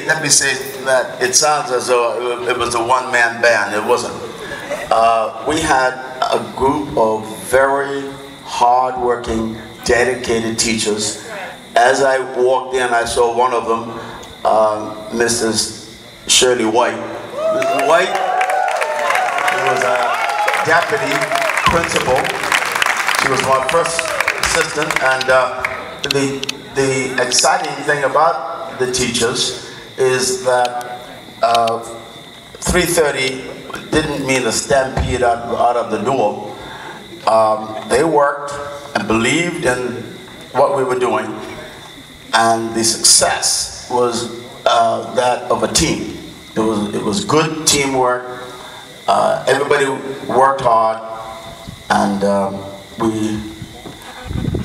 let me say that it sounds as though it was a one-man band. It wasn't. We had a group of very hard-working, dedicated teachers. As I walked in, I saw one of them, Mrs. Shirley White. Mrs. White was a deputy principal. She was my first assistant, and the exciting thing about the teachers is that 3:30 didn't mean a stampede out of the door. They worked and believed in what we were doing, and the success was that of a team. It was good teamwork. Everybody worked hard, and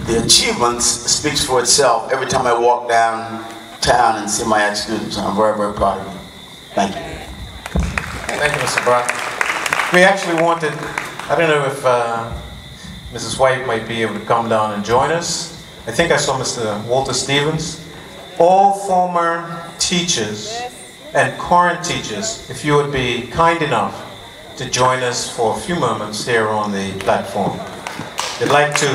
the achievements speaks for itself every time I walk downtown and see my ex-students. I'm very, very proud of them. Thank you. Thank you, Mr. Brock. We actually wanted, I don't know if Mrs. White might be able to come down and join us. I think I saw Mr. Walter Stevens. All former teachers and current teachers, if you would be kind enough to join us for a few moments here on the platform. We'd like to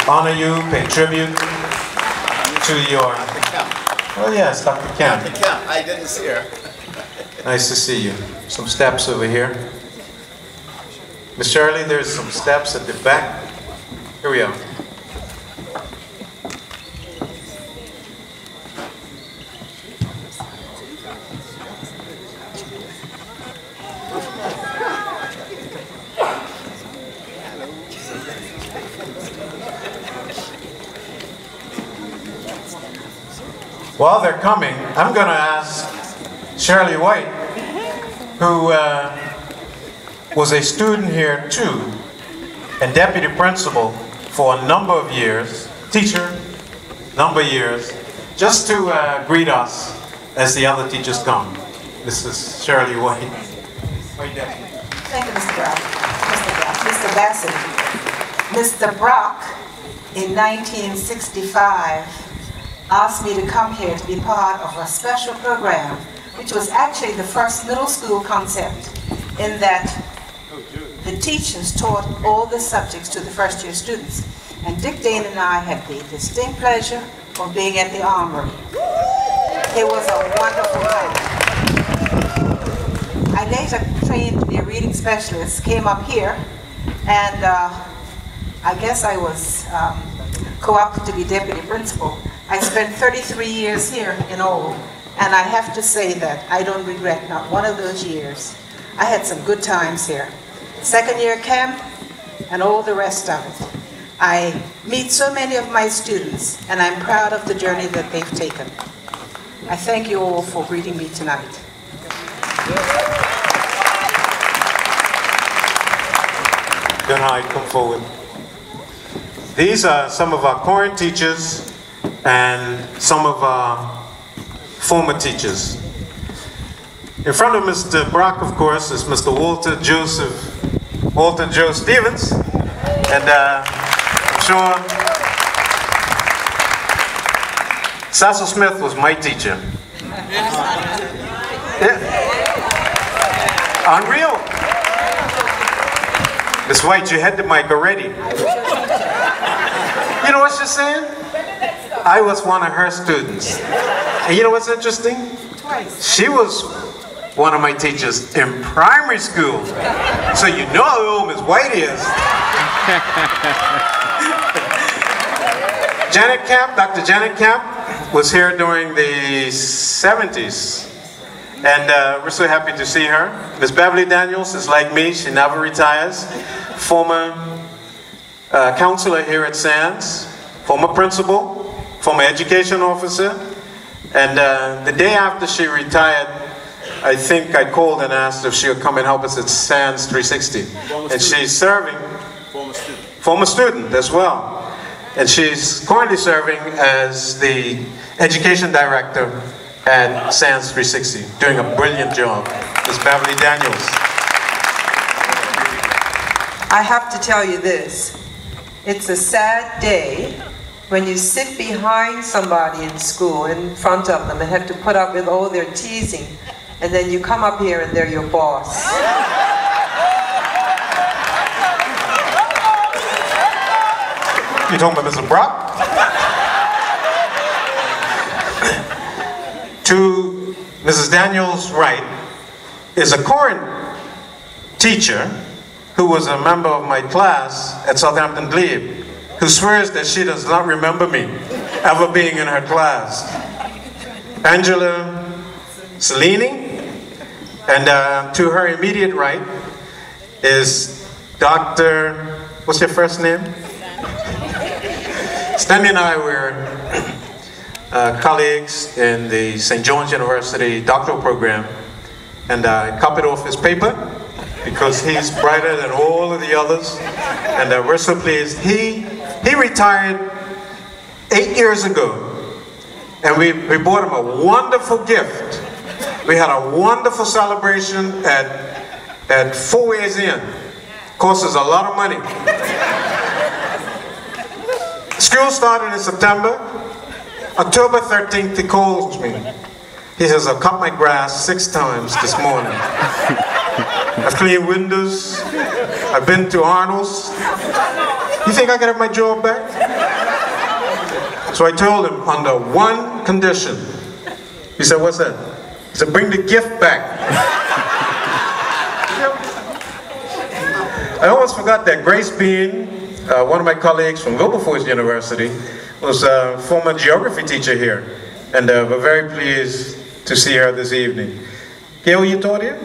honor you, pay tribute to your... Oh yes, Dr. Kemp. Dr. Kemp, I didn't see her. Nice to see you. Some steps over here. Miss Shirley, there's some steps at the back. Here we are. While they're coming, I'm going to ask Shirley White, who was a student here too, and deputy principal for a number of years, teacher, number of years, just to greet us as the other teachers come. This is Shirley White. Thank you, Mr. Brock. Mr. Bassett. Mr. Brock, in 1965, asked me to come here to be part of a special program, which was actually the first middle school concept, in that the teachers taught all the subjects to the first-year students. And Dick Dane and I had the distinct pleasure of being at the Armory. It was a wonderful time. I later trained to be a reading specialist, came up here, and I guess I was co-opted to be deputy principal. I spent 33 years here in all, and I have to say that I don't regret not one of those years. I had some good times here. Second year camp, and all the rest of it. I meet so many of my students, and I'm proud of the journey that they've taken. I thank you all for greeting me tonight. Then I come forward. These are some of our current teachers and some of our former teachers. In front of Mr. Brock, of course, is Mr. Walter Joe Stevens, and I'm sure Cecil Smith was my teacher. Yeah. Unreal. Miss White, you had the mic already. You know what she's saying? I was one of her students. And you know what's interesting? She was one of my teachers in primary school. So you know who Miss White is. Janet Camp, Dr. Janet Camp, was here during the 70s. And we're so happy to see her. Miss Beverly Daniels is like me, she never retires. Former counselor here at Sands, former principal, former education officer. And the day after she retired, I think I called and asked if she would come and help us at Sands 360. And she's serving, former student as well. And she's currently serving as the education director at Sands 360, doing a brilliant job. Ms. Beverly Daniels. I have to tell you this. It's a sad day when you sit behind somebody in school, in front of them, and have to put up with all their teasing, and then you come up here and they're your boss. You talking about Mr. Brock? To Mrs. Daniels' right is a current teacher who was a member of my class at Southampton Glebe, who swears that she does not remember me ever being in her class. Angela Cellini, and to her immediate right is Dr. What's your first name? Stanley and I were colleagues in the St. John's University doctoral program, and I copied off his paper because he's brighter than all of the others, and we're so pleased. He retired 8 years ago, and we bought him a wonderful gift. We had a wonderful celebration at 4 Ways Inn. Cost us a lot of money. School started in September. October 13th, he calls me. He says, I've cut my grass 6 times this morning. I've cleaned windows. I've been to Arnold's. You think I can have my job back? So I told him, under one condition. He said, what's that? He said, bring the gift back. I almost forgot that Grace Bean, one of my colleagues from Wilberforce University, was a former geography teacher here, and we're very pleased to see her this evening. Gail, you taught here?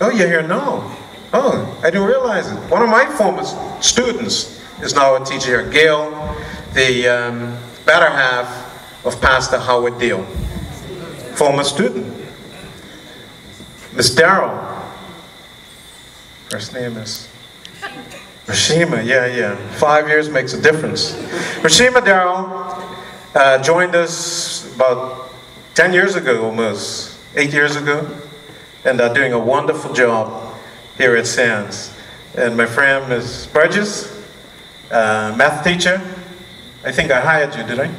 Oh, you're here now. Oh, I didn't realize it. One of my former students is now a teacher here. Gail, the better half of Pastor Howard Deal, former student. Miss Darrell, first name is Rashima, yeah. 5 years makes a difference. Rashima Darrell joined us about 10 years ago, almost 8 years ago, and doing a wonderful job here at Sands. And my friend Ms. Burgess, math teacher. I think I hired you, did I?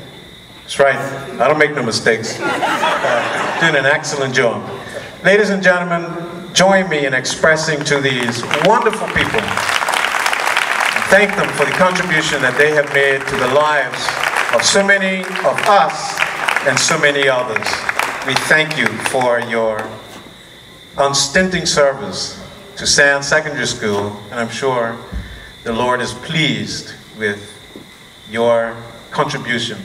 That's right, I don't make no mistakes. Doing an excellent job. Ladies and gentlemen, join me in expressing to these wonderful people, thank them for the contribution that they have made to the lives of so many of us and so many others. We thank you for your unstinting service to Sands Secondary School, and I'm sure the Lord is pleased with your contribution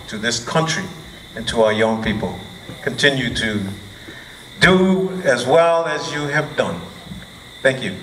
to this country and to our young people. Continue to do as well as you have done. Thank you.